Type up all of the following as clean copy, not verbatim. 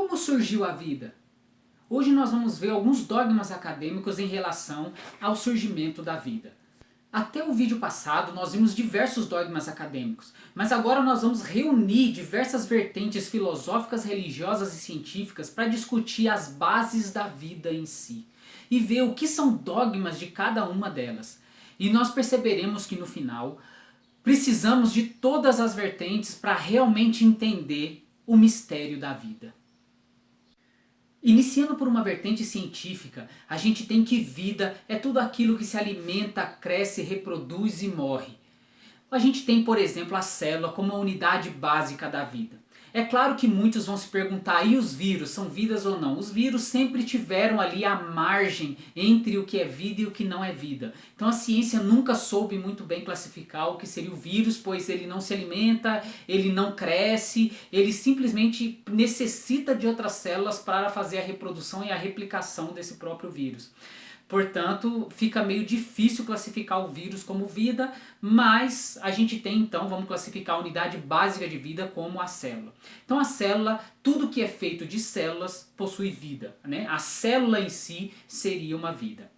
Como surgiu a vida? Hoje nós vamos ver alguns dogmas acadêmicos em relação ao surgimento da vida. Até o vídeo passado nós vimos diversos dogmas acadêmicos, mas agora nós vamos reunir diversas vertentes filosóficas, religiosas e científicas para discutir as bases da vida em si e ver o que são dogmas de cada uma delas. E nós perceberemos que no final precisamos de todas as vertentes para realmente entender o mistério da vida. Iniciando por uma vertente científica, a gente tem que vida é tudo aquilo que se alimenta, cresce, reproduz e morre. A gente tem, por exemplo, a célula como a unidade básica da vida. É claro que muitos vão se perguntar, e os vírus, são vidas ou não? Os vírus sempre tiveram ali a margem entre o que é vida e o que não é vida. Então a ciência nunca soube muito bem classificar o que seria o vírus, pois ele não se alimenta, ele não cresce, ele simplesmente necessita de outras células para fazer a reprodução e a replicação desse próprio vírus. Portanto, fica meio difícil classificar o vírus como vida, mas a gente tem então, vamos classificar a unidade básica de vida como a célula. Então a célula, tudo que é feito de células possui vida, né? A célula em si seria uma vida.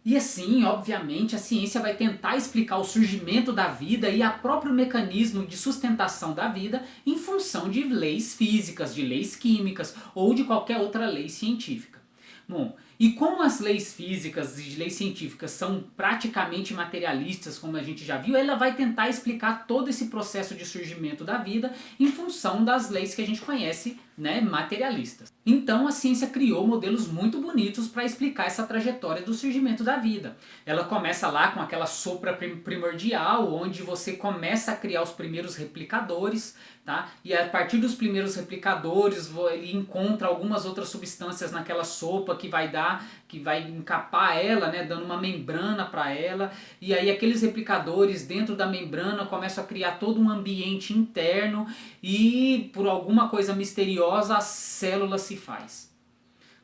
E assim, obviamente, a ciência vai tentar explicar o surgimento da vida e o próprio mecanismo de sustentação da vida em função de leis físicas, de leis químicas ou de qualquer outra lei científica. Bom, e como as leis físicas e leis científicas são praticamente materialistas, como a gente já viu, ela vai tentar explicar todo esse processo de surgimento da vida em função das leis que a gente conhece, né, materialistas. Então a ciência criou modelos muito bonitos para explicar essa trajetória do surgimento da vida. Ela começa lá com aquela sopra primordial, onde você começa a criar os primeiros replicadores, tá? E a partir dos primeiros replicadores ele encontra algumas outras substâncias naquela sopa que vai encapar ela, né, dando uma membrana para ela, e aí aqueles replicadores dentro da membrana começam a criar todo um ambiente interno e por alguma coisa misteriosa a célula se faz,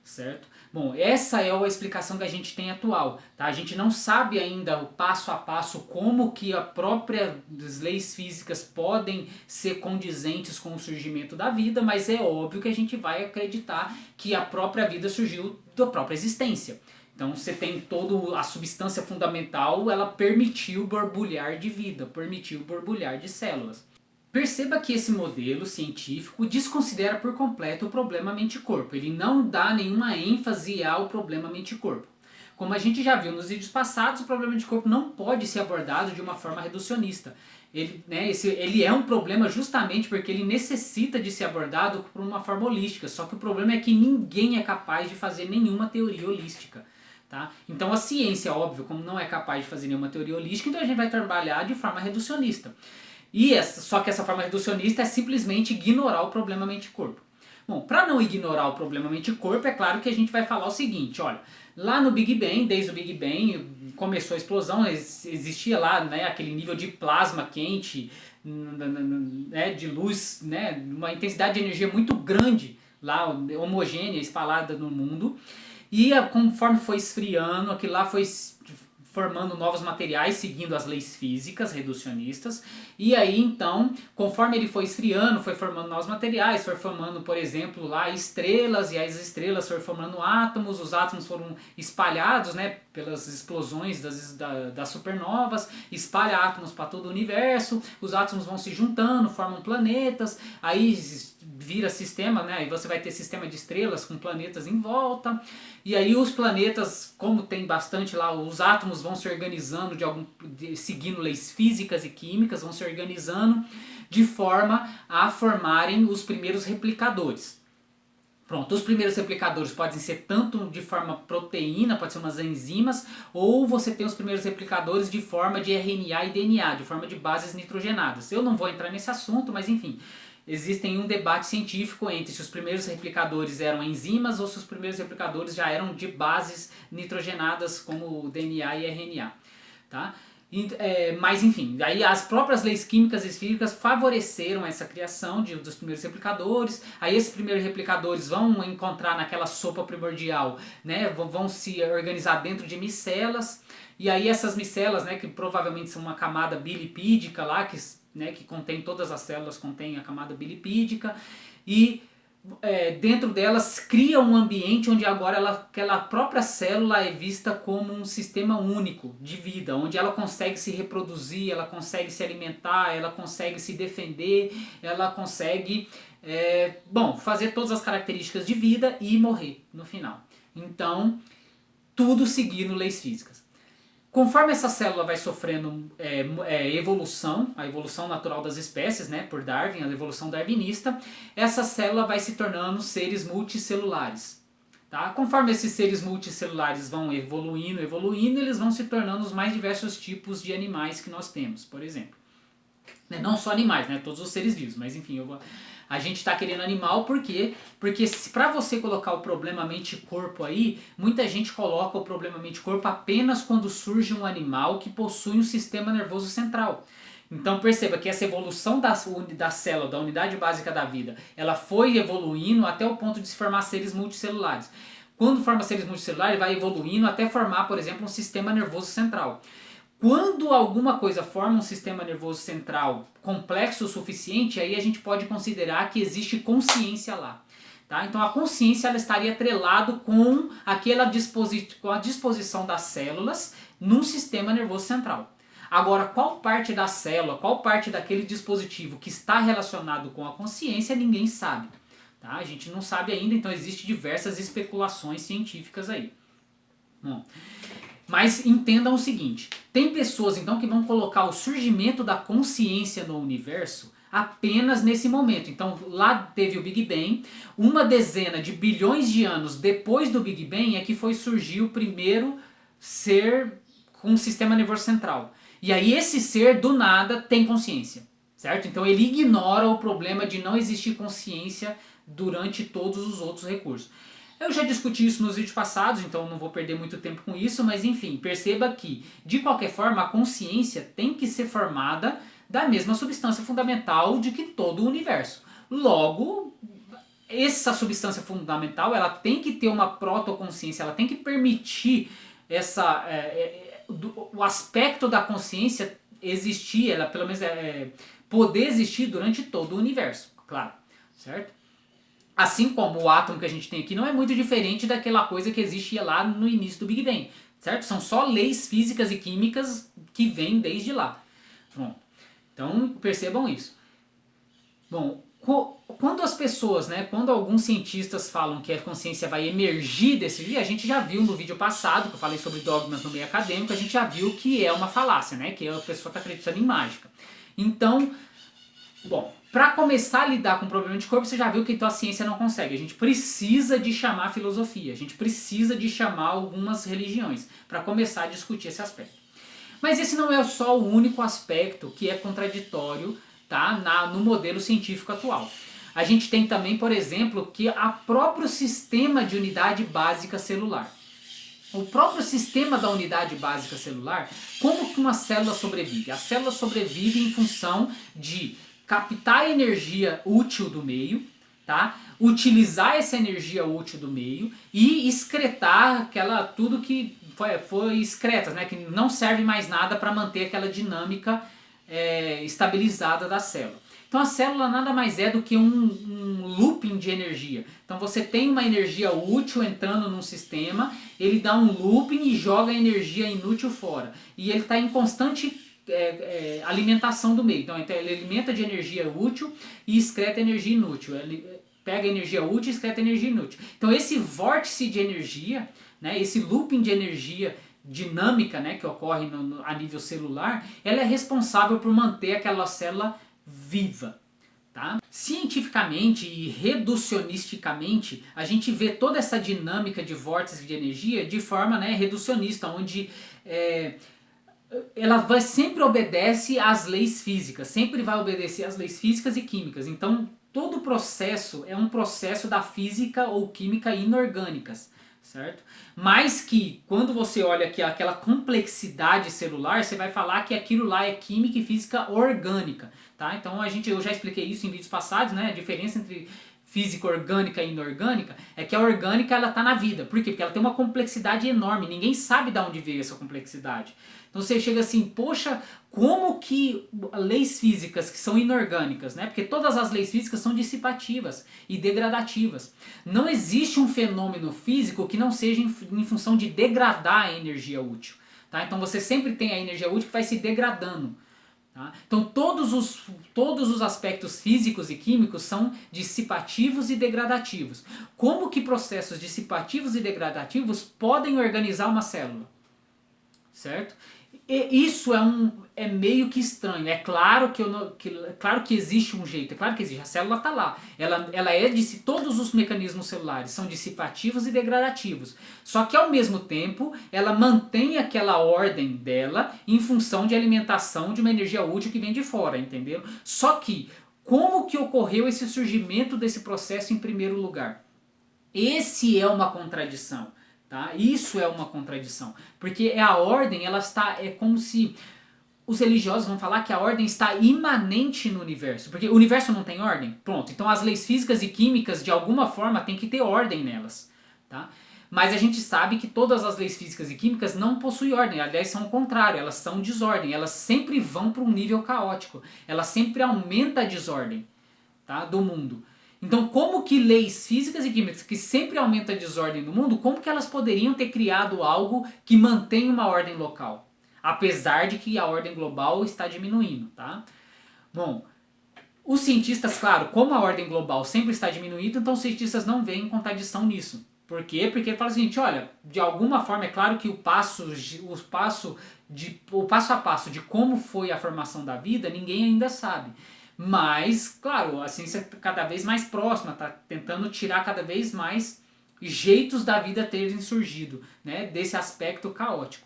certo? Bom, essa é a explicação que a gente tem atual, tá? A gente não sabe ainda o passo a passo como que as próprias leis físicas podem ser condizentes com o surgimento da vida, mas é óbvio que a gente vai acreditar que a própria vida surgiu da própria existência. Então você tem toda a substância fundamental, ela permitiu borbulhar de vida, permitiu borbulhar de células. Perceba que esse modelo científico desconsidera por completo o problema mente-corpo. Ele não dá nenhuma ênfase ao problema mente-corpo. Como a gente já viu nos vídeos passados, o problema de corpo não pode ser abordado de uma forma reducionista. Ele é um problema justamente porque ele necessita de ser abordado por uma forma holística. Só que o problema é que ninguém é capaz de fazer nenhuma teoria holística. Tá? Então a ciência, óbvio, como não é capaz de fazer nenhuma teoria holística, então a gente vai trabalhar de forma reducionista. Só que essa forma reducionista é simplesmente ignorar o problema mente-corpo. Bom, para não ignorar o problema mente-corpo, é claro que a gente vai falar o seguinte, olha, lá no Big Bang, desde o Big Bang, começou a explosão, existia lá, né, aquele nível de plasma quente, né, de luz, né, uma intensidade de energia muito grande, lá, homogênea, espalhada no mundo, e conforme foi esfriando, aquilo lá foi formando novos materiais, seguindo as leis físicas reducionistas, e aí então, conforme ele foi esfriando, foi formando novos materiais, foi formando, por exemplo, lá estrelas, e as estrelas foram formando átomos, os átomos foram espalhados, né, pelas explosões das supernovas, espalha átomos para todo o universo, os átomos vão se juntando, formam planetas, aí vira sistema, né, aí você vai ter sistema de estrelas com planetas em volta, e aí os planetas, como tem bastante lá, os átomos vão se organizando seguindo leis físicas e químicas, vão se organizando de forma a formarem os primeiros replicadores. Pronto, os primeiros replicadores podem ser tanto de forma proteína, pode ser umas enzimas, ou você tem os primeiros replicadores de forma de RNA e DNA, de forma de bases nitrogenadas. Eu não vou entrar nesse assunto, mas enfim, existe um debate científico entre se os primeiros replicadores eram enzimas ou se os primeiros replicadores já eram de bases nitrogenadas como DNA e RNA. Tá? Mas enfim, aí as próprias leis químicas e físicas favoreceram essa criação dos primeiros replicadores. Aí esses primeiros replicadores vão encontrar naquela sopa primordial, né, vão se organizar dentro de micelas. E aí essas micelas, né, que provavelmente são uma camada bilipídica lá, que contém todas as células, contém a camada bilipídica. E dentro delas cria um ambiente onde agora aquela própria célula é vista como um sistema único de vida, onde ela consegue se reproduzir, ela consegue se alimentar, ela consegue se defender, ela consegue fazer todas as características de vida e morrer no final. Então, tudo seguindo leis físicas. Conforme essa célula vai sofrendo evolução, a evolução natural das espécies, né, por Darwin, a evolução darwinista, essa célula vai se tornando seres multicelulares. Tá? Conforme esses seres multicelulares vão evoluindo, eles vão se tornando os mais diversos tipos de animais que nós temos, por exemplo. Não só animais, né, todos os seres vivos, mas enfim, a gente está querendo animal por quê? Porque para você colocar o problema mente-corpo aí, muita gente coloca o problema mente-corpo apenas quando surge um animal que possui um sistema nervoso central. Então perceba que essa evolução da célula, da unidade básica da vida, ela foi evoluindo até o ponto de se formar seres multicelulares. Quando forma seres multicelulares, vai evoluindo até formar, por exemplo, um sistema nervoso central. Quando alguma coisa forma um sistema nervoso central complexo o suficiente, aí a gente pode considerar que existe consciência lá. Tá? Então a consciência ela estaria atrelado com com a disposição das células num sistema nervoso central. Agora, qual parte da célula, qual parte daquele dispositivo que está relacionado com a consciência, ninguém sabe. Tá? A gente não sabe ainda, então existem diversas especulações científicas aí. Bom, mas entendam o seguinte, tem pessoas então que vão colocar o surgimento da consciência no universo apenas nesse momento. Então lá teve o Big Bang, uma dezena de bilhões de anos depois do Big Bang é que foi surgir o primeiro ser com um sistema nervoso central. E aí esse ser do nada tem consciência, certo? Então ele ignora o problema de não existir consciência durante todos os outros recursos. Eu já discuti isso nos vídeos passados, então não vou perder muito tempo com isso, mas enfim, perceba que, de qualquer forma, a consciência tem que ser formada da mesma substância fundamental de que todo o universo. Logo, essa substância fundamental ela tem que ter uma protoconsciência, ela tem que permitir o aspecto da consciência existir, ela pelo menos poder existir durante todo o universo, claro, certo? Assim como o átomo que a gente tem aqui não é muito diferente daquela coisa que existia lá no início do Big Bang, certo? São só leis físicas e químicas que vêm desde lá. Bom, então percebam isso. Bom, quando as pessoas, quando alguns cientistas falam que a consciência vai emergir desse dia, a gente já viu no vídeo passado, que eu falei sobre dogmas no meio acadêmico, a gente já viu que é uma falácia, que a pessoa está acreditando em mágica. Então, bom, para começar a lidar com o problema de corpo, você já viu que então a ciência não consegue. A gente precisa de chamar a filosofia, a gente precisa de chamar algumas religiões para começar a discutir esse aspecto. Mas esse não é só o único aspecto que é contraditório, tá, no modelo científico atual. A gente tem também, por exemplo, que o próprio sistema de unidade básica celular. O próprio sistema da unidade básica celular, como que uma célula sobrevive? A célula sobrevive em função de captar a energia útil do meio, tá? Utilizar essa energia útil do meio e excretar tudo que foi excretas, que não serve mais nada para manter aquela dinâmica estabilizada da célula. Então a célula nada mais é do que um looping de energia. Então você tem uma energia útil entrando num sistema, ele dá um looping e joga a energia inútil fora. E ele está em constante alimentação do meio. Então ele alimenta de energia útil e excreta energia inútil. Ele pega energia útil e excreta energia inútil. Então esse vórtice de energia, esse looping de energia dinâmica que ocorre a nível celular, ela é responsável por manter aquela célula viva. Tá? Cientificamente e reducionisticamente, a gente vê toda essa dinâmica de vórtice de energia de forma reducionista, onde ela sempre obedece às leis físicas, sempre vai obedecer às leis físicas e químicas. Então, todo o processo é um processo da física ou química inorgânicas, certo? Mas que, quando você olha aqui aquela complexidade celular, você vai falar que aquilo lá é química e física orgânica, tá? Então, eu já expliquei isso em vídeos passados, a diferença entre física orgânica e inorgânica, é que a orgânica ela está na vida. Por quê? Porque ela tem uma complexidade enorme, ninguém sabe de onde veio essa complexidade. Então você chega assim, poxa, como que leis físicas que são inorgânicas, né? Porque todas as leis físicas são dissipativas e degradativas. Não existe um fenômeno físico que não seja em função de degradar a energia útil. Tá? Então você sempre tem a energia útil que vai se degradando. Tá? Então todos os aspectos físicos e químicos são dissipativos e degradativos. Como que processos dissipativos e degradativos podem organizar uma célula? Certo? E isso é meio que estranho. É claro claro que existe um jeito, é claro que existe. A célula está lá. Ela é de todos os mecanismos celulares são dissipativos e degradativos. Só que ao mesmo tempo ela mantém aquela ordem dela em função de alimentação de uma energia útil que vem de fora, entendeu? Só que como que ocorreu esse surgimento desse processo em primeiro lugar? Esse é uma contradição. Tá? Isso é uma contradição, porque a ordem, é como se os religiosos vão falar que a ordem está imanente no universo, porque o universo não tem ordem, pronto, então as leis físicas e químicas de alguma forma tem que ter ordem nelas, tá? Mas a gente sabe que todas as leis físicas e químicas não possuem ordem, aliás são o contrário, elas são desordem, elas sempre vão para um nível caótico, elas sempre aumentam a desordem, tá, do mundo. Então, como que leis físicas e químicas que sempre aumentam a desordem no mundo, como que elas poderiam ter criado algo que mantém uma ordem local? Apesar de que a ordem global está diminuindo, tá? Bom, os cientistas, claro, como a ordem global sempre está diminuindo, então os cientistas não veem contradição nisso. Por quê? Porque ele fala o seguinte, olha, de alguma forma é claro que o passo a passo de como foi a formação da vida, ninguém ainda sabe. Mas, claro, a ciência está cada vez mais próxima, está tentando tirar cada vez mais jeitos da vida terem surgido, né, desse aspecto caótico.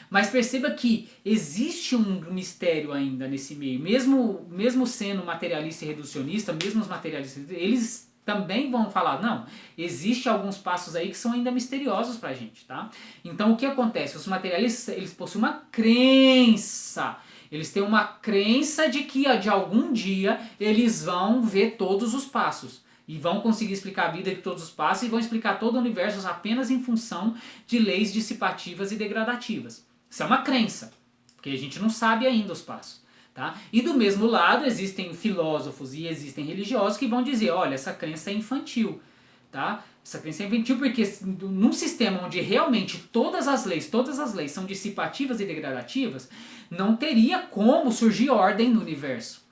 Mas perceba que existe um mistério ainda nesse meio, mesmo sendo materialista e reducionista, mesmo os materialistas, eles também vão falar, não, existe alguns passos aí que são ainda misteriosos pra gente, tá? Então o que acontece? Os materialistas, eles possuem uma crença. Eles têm uma crença de que de algum dia eles vão ver todos os passos. E vão conseguir explicar a vida de todos os passos e vão explicar todo o universo apenas em função de leis dissipativas e degradativas. Isso é uma crença, porque a gente não sabe ainda os passos. Tá? E do mesmo lado existem filósofos e existem religiosos que vão dizer, olha, essa crença é infantil. Tá? Essa crença é infantil porque num sistema onde realmente todas as leis são dissipativas e degradativas, não teria como surgir ordem no universo.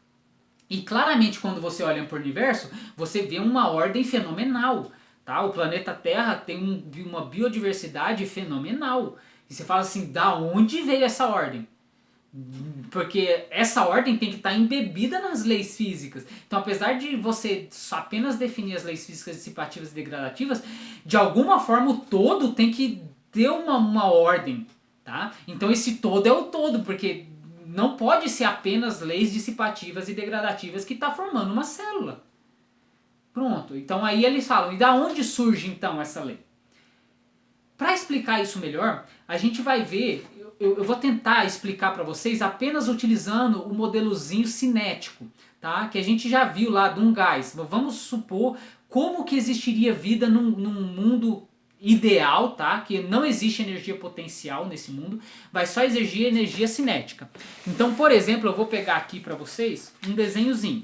E claramente quando você olha para o universo, você vê uma ordem fenomenal. Tá? O planeta Terra tem uma biodiversidade fenomenal. E você fala assim, da onde veio essa ordem? Porque essa ordem tem que estar embebida nas leis físicas. Então, apesar de você apenas definir as leis físicas dissipativas e degradativas, de alguma forma o todo tem que ter uma ordem. Tá? Então, esse todo é o todo, porque não pode ser apenas leis dissipativas e degradativas que está formando uma célula. Pronto. Então, aí eles falam, e da onde surge então essa lei? Para explicar isso melhor, a gente vai ver... Eu vou tentar explicar para vocês apenas utilizando o modelozinho cinético, tá? Que a gente já viu lá de um gás. Vamos supor como que existiria vida num mundo ideal, tá? Que não existe energia potencial nesse mundo, vai só exigir energia cinética. Então, por exemplo, eu vou pegar aqui para vocês um desenhozinho.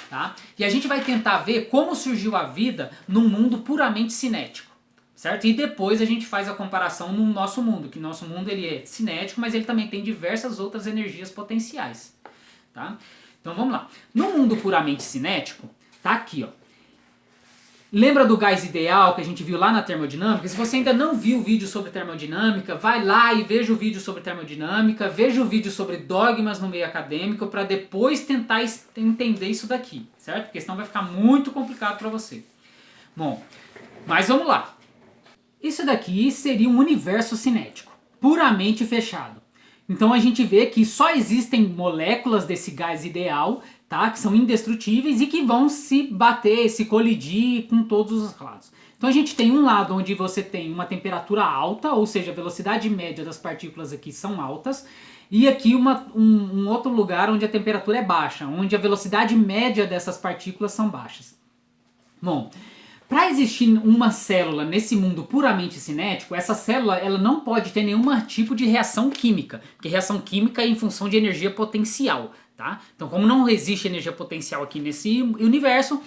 Tá? E a gente vai tentar ver como surgiu a vida num mundo puramente cinético. Certo? E depois a gente faz a comparação no nosso mundo, que nosso mundo ele é cinético, mas ele também tem diversas outras energias potenciais. Tá? Então vamos lá. No mundo puramente cinético, tá aqui, ó. Lembra do gás ideal que a gente viu lá na termodinâmica? Se você ainda não viu o vídeo sobre termodinâmica, vai lá e veja o vídeo sobre termodinâmica, veja o vídeo sobre dogmas no meio acadêmico para depois tentar entender isso daqui, certo? Porque senão vai ficar muito complicado para você. Bom, mas vamos lá. Isso daqui seria um universo cinético, puramente fechado. Então a gente vê que só existem moléculas desse gás ideal, tá? Que são indestrutíveis e que vão se bater, se colidir com todos os lados. Então a gente tem um lado onde você tem uma temperatura alta, ou seja, a velocidade média das partículas aqui são altas, e aqui um outro lugar onde a temperatura é baixa, onde a velocidade média dessas partículas são baixas. Bom, para existir uma célula nesse mundo puramente cinético, essa célula ela não pode ter nenhum tipo de reação química, porque reação química é em função de energia potencial, tá? Então, como não existe energia potencial aqui nesse universo,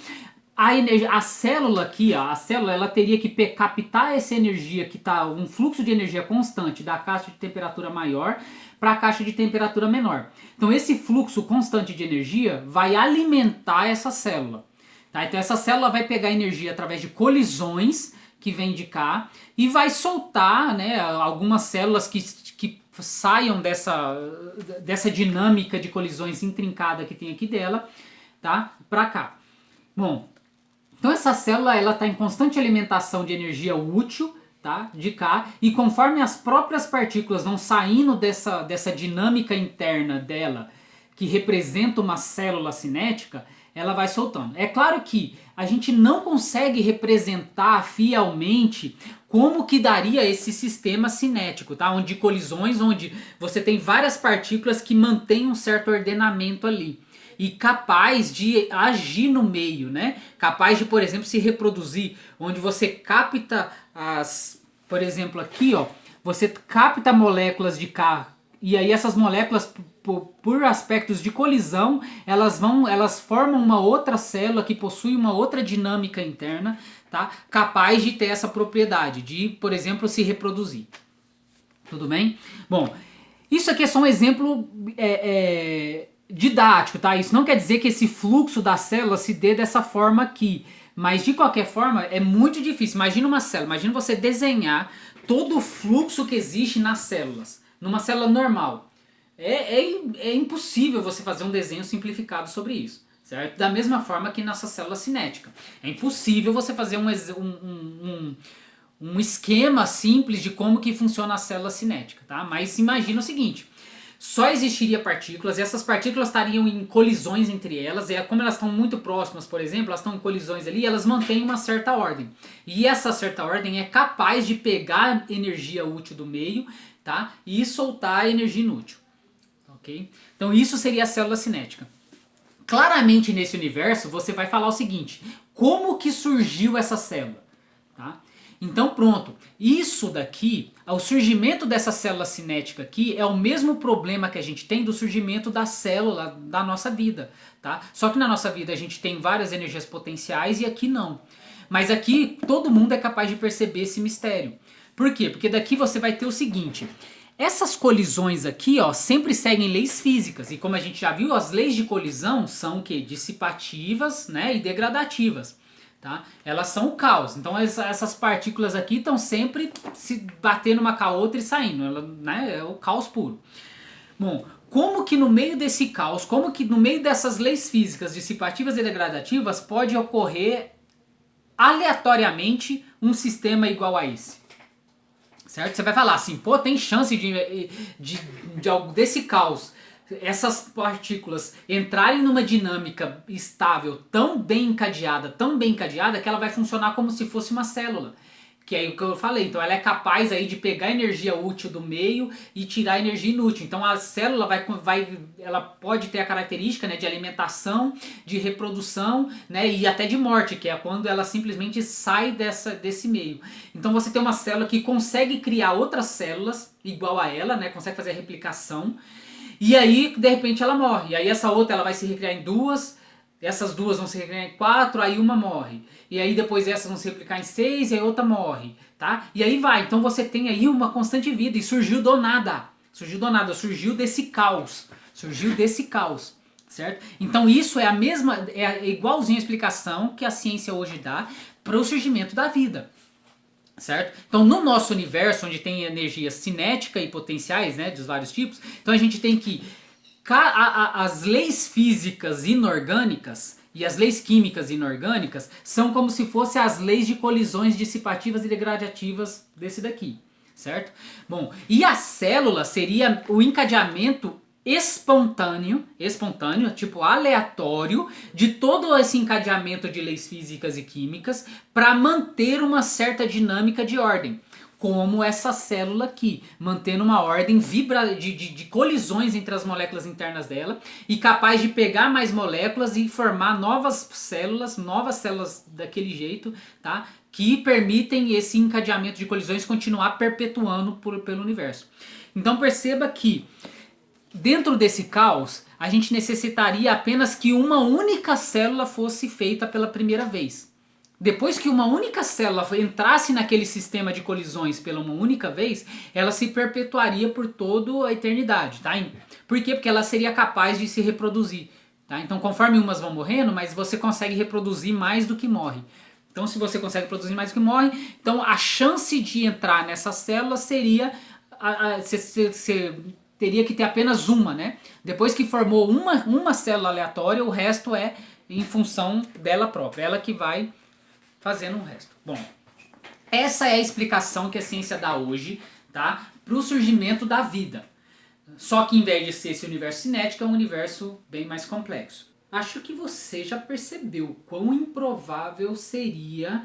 a célula aqui, ó, a célula ela teria que captar essa energia que está um fluxo de energia constante da caixa de temperatura maior para a caixa de temperatura menor. Então, esse fluxo constante de energia vai alimentar essa célula. Tá? Então essa célula vai pegar energia através de colisões que vem de cá e vai soltar, né, algumas células que saiam dessa dinâmica de colisões intrincada que tem aqui dela, tá, para cá. Bom, então essa célula ela está em constante alimentação de energia útil, tá, de cá, e conforme as próprias partículas vão saindo dessa dinâmica interna dela, que representa uma célula cinética, ela vai soltando. É claro que a gente não consegue representar fielmente como que daria esse sistema cinético, tá? Onde colisões, onde você tem várias partículas que mantêm um certo ordenamento ali. E capaz de agir no meio, né? Capaz de, por exemplo, se reproduzir, onde você capta por exemplo, aqui, ó, você capta moléculas de cá, e aí essas moléculas, por aspectos de colisão, elas formam uma outra célula que possui uma outra dinâmica interna, tá? Capaz de ter essa propriedade, de, por exemplo, se reproduzir. Tudo bem? Bom, isso aqui é só um exemplo didático, tá? Isso não quer dizer que esse fluxo da célula se dê dessa forma aqui. Mas, de qualquer forma, é muito difícil. Imagina uma célula, imagina você desenhar todo o fluxo que existe nas células. Numa célula normal. É impossível você fazer um desenho simplificado sobre isso, certo? Da mesma forma que nessa célula cinética. É impossível você fazer um esquema simples de como que funciona a célula cinética, tá? Mas imagina o seguinte, só existiria partículas, e essas partículas estariam em colisões entre elas, e como elas estão muito próximas, por exemplo, elas estão em colisões ali, elas mantêm uma certa ordem. E essa certa ordem é capaz de pegar energia útil do meio, tá? E soltar a energia inútil. Okay? Então isso seria a célula cinética. Claramente nesse universo você vai falar o seguinte, como que surgiu essa célula? Tá? Então pronto, isso daqui, o surgimento dessa célula cinética aqui é o mesmo problema que a gente tem do surgimento da célula da nossa vida. Tá? Só que na nossa vida a gente tem várias energias potenciais e aqui não. Mas aqui todo mundo é capaz de perceber esse mistério. Por quê? Porque daqui você vai ter o seguinte, essas colisões aqui, ó, sempre seguem leis físicas, e como a gente já viu, as leis de colisão são o quê? Dissipativas, né, e degradativas, tá? Elas são o caos, então essas partículas aqui estão sempre se batendo uma com a outra e saindo, né, é o caos puro. Bom, como que no meio desse caos, como que no meio dessas leis físicas dissipativas e degradativas pode ocorrer aleatoriamente um sistema igual a esse? Certo? Você vai falar assim, pô, tem chance desse caos, essas partículas entrarem numa dinâmica estável tão bem encadeada, que ela vai funcionar como se fosse uma célula. Que é o que eu falei, então ela é capaz aí de pegar a energia útil do meio e tirar a energia inútil. Então a célula ela pode ter a característica, né, de alimentação, de reprodução, né, e até de morte, que é quando ela simplesmente sai desse meio. Então você tem uma célula que consegue criar outras células igual a ela, né, consegue fazer a replicação, e aí de repente ela morre. E aí essa outra ela vai se recriar em duas, essas duas vão se replicar em 4, aí uma morre. E aí depois essas vão se replicar em 6 e a outra morre, tá? E aí vai. Então você tem aí uma constante vida e surgiu do nada. Surgiu desse caos. Certo? Então isso é igualzinho a explicação que a ciência hoje dá para o surgimento da vida. Certo? Então no nosso universo, onde tem energia cinética e potenciais, né, dos vários tipos, então a gente tem que as leis físicas inorgânicas e as leis químicas inorgânicas são como se fossem as leis de colisões dissipativas e degradativas desse daqui, certo? Bom, e a célula seria o encadeamento espontâneo, tipo aleatório, de todo esse encadeamento de leis físicas e químicas para manter uma certa dinâmica de ordem. como essa célula aqui, mantendo uma ordem de colisões entre as moléculas internas dela e capaz de pegar mais moléculas e formar novas células daquele jeito, tá? Que permitem esse encadeamento de colisões continuar perpetuando pelo universo. Então perceba que dentro desse caos, a gente necessitaria apenas que uma única célula fosse feita pela primeira vez. Depois que uma única célula entrasse naquele sistema de colisões pela uma única vez, ela se perpetuaria por toda a eternidade, tá? Por quê? Porque ela seria capaz de se reproduzir, tá? Então conforme umas vão morrendo, mas você consegue reproduzir mais do que morre. Então se você consegue reproduzir mais do que morre, então a chance de entrar nessa célula seria... Você teria que ter apenas uma, né? Depois que formou uma célula aleatória, o resto é em função dela própria. Ela que vai fazendo o resto. Bom, essa é a explicação que a ciência dá hoje, tá? Para o surgimento da vida. Só que em vez de ser esse universo cinético, é um universo bem mais complexo. Acho que você já percebeu quão improvável seria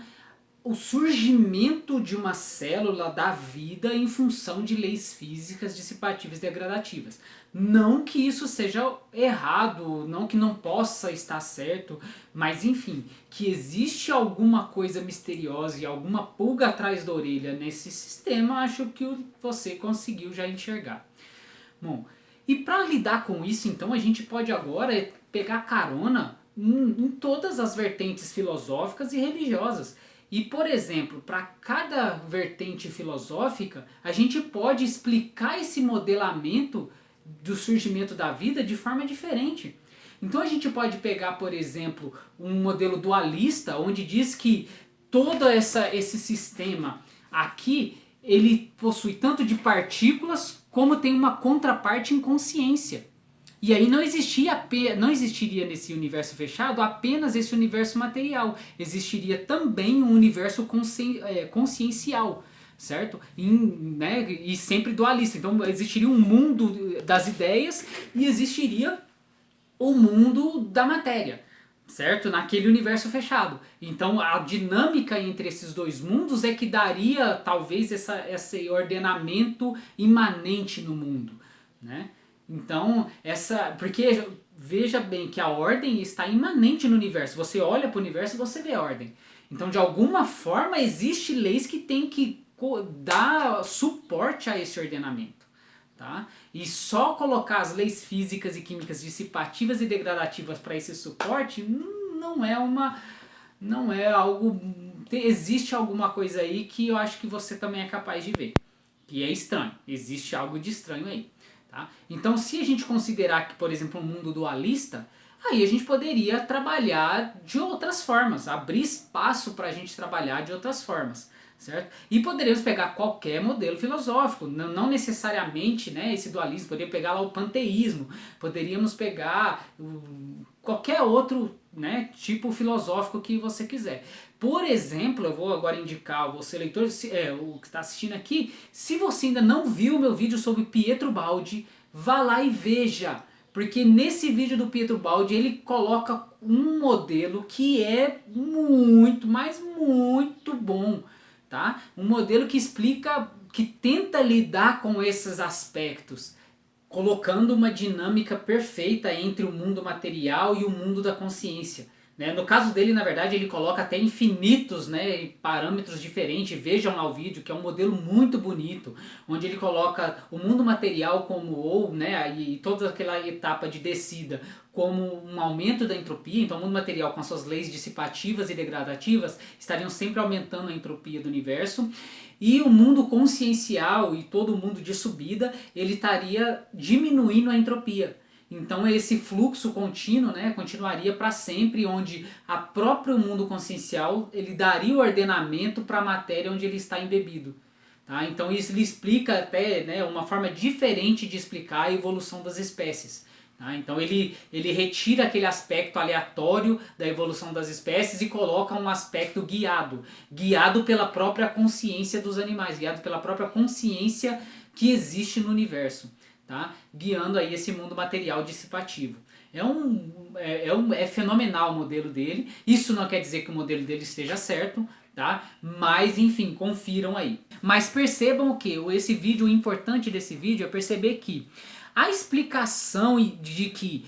o surgimento de uma célula da vida em função de leis físicas dissipativas e degradativas. Não que isso seja errado, não que não possa estar certo, mas enfim, que existe alguma coisa misteriosa e alguma pulga atrás da orelha nesse sistema, acho que você conseguiu já enxergar. Bom, e para lidar com isso, então, a gente pode agora pegar carona em todas as vertentes filosóficas e religiosas. E, por exemplo, para cada vertente filosófica, a gente pode explicar esse modelamento do surgimento da vida de forma diferente. Então a gente pode pegar, por exemplo, um modelo dualista, onde diz que todo esse sistema aqui, ele possui tanto de partículas, como tem uma contraparte em consciência. E aí não existiria nesse universo fechado apenas esse universo material. Existiria também um universo consciencial, certo? E sempre dualista. Então existiria um mundo das ideias e existiria o mundo da matéria, certo? Naquele universo fechado. Então a dinâmica entre esses dois mundos é que daria talvez esse ordenamento imanente no mundo, né? Então, porque veja bem que a ordem está imanente no universo. Você olha para o universo e você vê a ordem. Então, de alguma forma, existem leis que têm que dar suporte a esse ordenamento. Tá? E só colocar as leis físicas e químicas dissipativas e degradativas para esse suporte não é algo... Existe alguma coisa aí que eu acho que você também é capaz de ver. Que é estranho. Existe algo de estranho aí. Tá? Então, se a gente considerar que, por exemplo, um mundo dualista, aí a gente poderia trabalhar de outras formas, abrir espaço para a gente trabalhar de outras formas, certo? E poderíamos pegar qualquer modelo filosófico, não necessariamente, né, esse dualismo, poderíamos pegar lá o panteísmo, poderíamos pegar qualquer outro, né, tipo filosófico que você quiser. Por exemplo, eu vou agora indicar você, leitor, o que está assistindo aqui, se você ainda não viu o meu vídeo sobre Pietro Baldi, vá lá e veja. Porque nesse vídeo do Pietro Baldi ele coloca um modelo que é muito, mas muito bom. Tá? Um modelo que explica, que tenta lidar com esses aspectos, colocando uma dinâmica perfeita entre o mundo material e o mundo da consciência. Né? No caso dele, na verdade, ele coloca até infinitos, né, parâmetros diferentes. Vejam lá o vídeo, que é um modelo muito bonito, onde ele coloca o mundo material como, né, e toda aquela etapa de descida como um aumento da entropia. Então o mundo material, com as suas leis dissipativas e degradativas, estariam sempre aumentando a entropia do universo. E o mundo consciencial e todo o mundo de subida, ele estaria diminuindo a entropia. Então esse fluxo contínuo, né, continuaria para sempre, onde a próprio mundo consciencial ele daria o ordenamento para a matéria onde ele está embebido. Tá? Então isso ele explica até, né, uma forma diferente de explicar a evolução das espécies. Tá? Então ele retira aquele aspecto aleatório da evolução das espécies e coloca um aspecto guiado pela própria consciência dos animais, guiado pela própria consciência que existe no universo. Tá? Guiando aí esse mundo material dissipativo. É fenomenal o modelo dele. Isso não quer dizer que o modelo dele esteja certo, tá? Mas enfim, confiram aí. Mas percebam o que? O importante desse vídeo é perceber que a explicação de que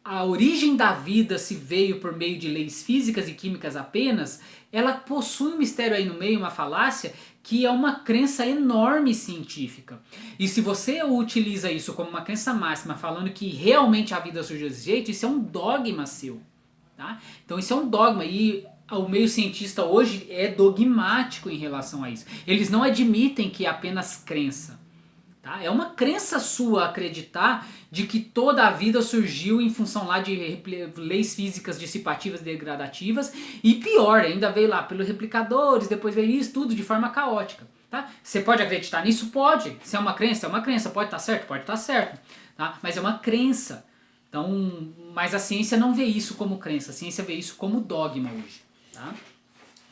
a origem da vida se veio por meio de leis físicas e químicas apenas, ela possui um mistério aí no meio, uma falácia, que é uma crença enorme científica. E se você utiliza isso como uma crença máxima, falando que realmente a vida surgiu desse jeito, isso é um dogma seu. Tá? Então isso é um dogma e o meio cientista hoje é dogmático em relação a isso. Eles não admitem que é apenas crença. Tá? É uma crença sua acreditar de que toda a vida surgiu em função lá de leis físicas dissipativas e degradativas, e pior, ainda veio lá pelos replicadores, depois veio isso tudo de forma caótica. Tá? Você pode acreditar nisso? Pode. Se é uma crença, pode estar certo? Pode estar certo. Tá? Mas é uma crença. Então, mas a ciência não vê isso como crença, a ciência vê isso como dogma hoje. Tá?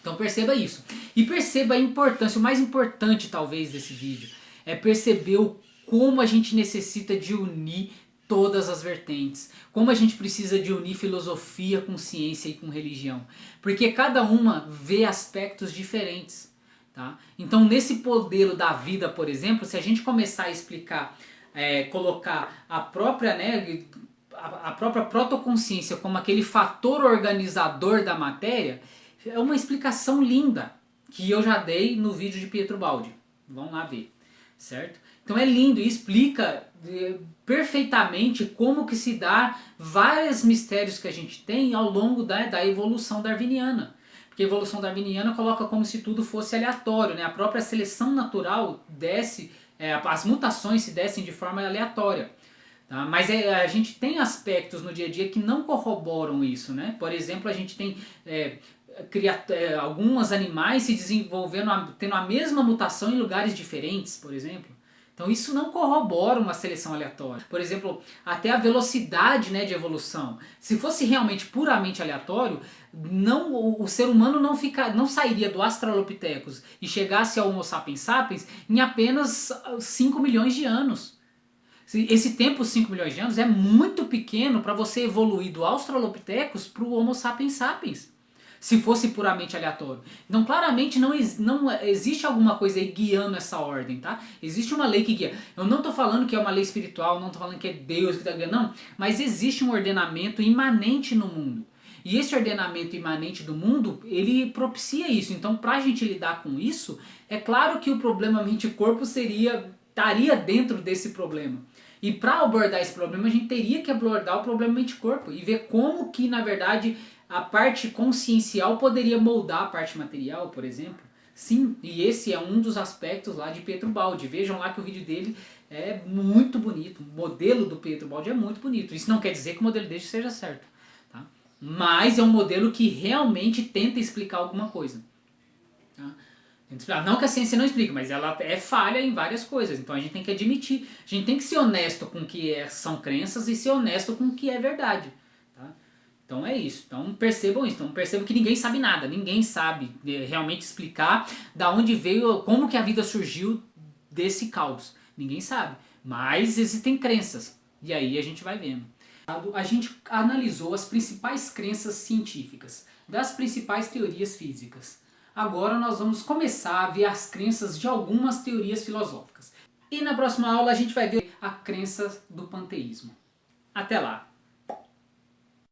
Então perceba isso. E perceba a importância, o mais importante talvez desse vídeo, é perceber como a gente necessita de unir todas as vertentes. Como a gente precisa de unir filosofia com ciência e com religião. Porque cada uma vê aspectos diferentes. Tá? Então nesse modelo da vida, por exemplo, se a gente começar a explicar, colocar a própria, a própria protoconsciência como aquele fator organizador da matéria, é uma explicação linda que eu já dei no vídeo de Pietro Baldi. Vão lá ver. Certo? Então é lindo e explica perfeitamente como que se dá vários mistérios que a gente tem ao longo da evolução darwiniana. Porque a evolução darwiniana coloca como se tudo fosse aleatório, né? A própria seleção natural desce, as mutações se dessem de forma aleatória. Tá? Mas a gente tem aspectos no dia a dia que não corroboram isso, né? Por exemplo, a gente tem alguns animais se desenvolvendo, tendo a mesma mutação em lugares diferentes, por exemplo. Então isso não corrobora uma seleção aleatória. Por exemplo, até a velocidade, né, de evolução. Se fosse realmente puramente aleatório, o ser humano não sairia do Australopithecus e chegasse ao Homo sapiens sapiens em apenas 5 milhões de anos. Esse tempo, 5 milhões de anos, é muito pequeno para você evoluir do Australopithecus para o Homo sapiens sapiens. Se fosse puramente aleatório. Então claramente não existe alguma coisa aí guiando essa ordem, tá? Existe uma lei que guia. Eu não estou falando que é uma lei espiritual, não estou falando que é Deus que está guiando, não. Mas existe um ordenamento imanente no mundo. E esse ordenamento imanente do mundo, ele propicia isso. Então para a gente lidar com isso, é claro que o problema mente-corpo estaria dentro desse problema. E para abordar esse problema, a gente teria que abordar o problema mente-corpo e ver como que, na verdade, a parte consciencial poderia moldar a parte material, por exemplo. Sim, e esse é um dos aspectos lá de Pietro Baldi. Vejam lá que o vídeo dele é muito bonito. O modelo do Pietro Baldi é muito bonito. Isso não quer dizer que o modelo dele seja certo. Tá? Mas é um modelo que realmente tenta explicar alguma coisa. Tá? Não que a ciência não explique, mas ela é falha em várias coisas. Então a gente tem que admitir. A gente tem que ser honesto com o que são crenças e ser honesto com o que é verdade. Tá? Então é isso. Então percebam isso. Então percebam que ninguém sabe nada. Ninguém sabe realmente explicar da onde veio, como que a vida surgiu desse caos. Ninguém sabe. Mas existem crenças. E aí a gente vai vendo. A gente analisou as principais crenças científicas das principais teorias físicas. Agora nós vamos começar a ver as crenças de algumas teorias filosóficas. E na próxima aula a gente vai ver a crença do panteísmo. Até lá!